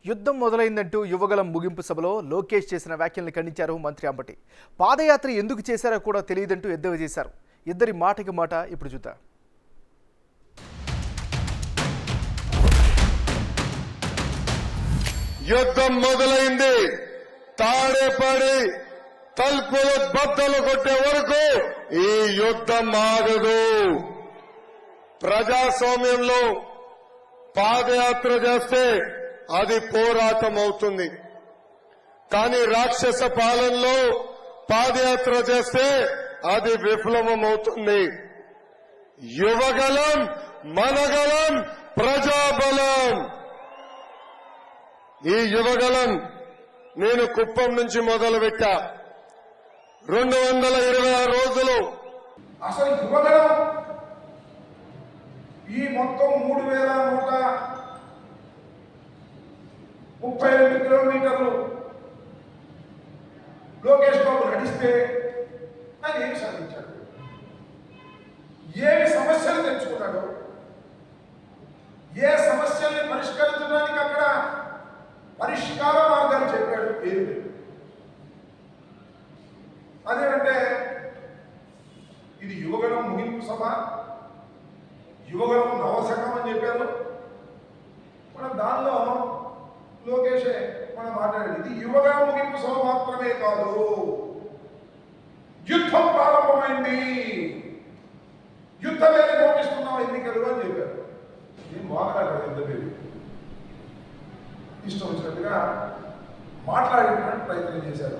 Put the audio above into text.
యుద్ధం మొదలైందంటూ యువగలం ముగింపు సభలో లోకేష్ చేసిన వ్యాఖ్యల్ని ఖండించారు మంత్రి అంబటి. పాదయాత్ర ఎందుకు చేశారో కూడా తెలియదంటూ ఎద్దేవా చేశారు. ఇద్దరి మాటకి మాట ఇప్పుడు చూద్దాం. యుద్ధం మొదలైంది, తాడేపడి తలుపులు బద్దలు కొట్టే వరకు ఈ యుద్ధం ఆగదు. ప్రజాస్వామ్యంలో పాదయాత్ర చేస్తే అది పోరాటం అవుతుంది, కానీ రాక్షస పాలనలో పాదయాత్ర చేస్తే అది విఫలమవుతుంది. యువగలం, మనగలం, ప్రజాబలం. ఈ యువగలం నేను కుప్పం నుంచి మొదలుపెట్టా. 226 రోజులు. అసలు యువగలం ఈ మొత్తం 3132 కిలోమీటర్లు లోకేష్ బాబు నడిస్తే ఆయన ఏమి సాధించాడు, ఏమి సమస్యలు తెచ్చుకున్నాడు, ఏ సమస్యల్ని పరిష్కరించడానికి అక్కడ పరిష్కార మార్గాలు చెప్పాడు, ఏమి లేదు. అదేంటే ఇది యువగలం ముగింపు సభ, యువగలం నవశకం అని చెప్పారు. మనం దానిలో లోకేషే మనం మాట్లాడేది ఇది యువగలం ముగింపు సభ మాత్రమే కాదు, యుద్ధం ప్రారంభమైంది, యుద్ధమే నోటిస్తున్నాం ఎన్నికలు అని చెప్పారు. నేను వాగలేదు, యుద్ధ పేరు ఇష్టం వచ్చినట్టుగా మాట్లాడేటువంటి ప్రయత్నం చేశారు.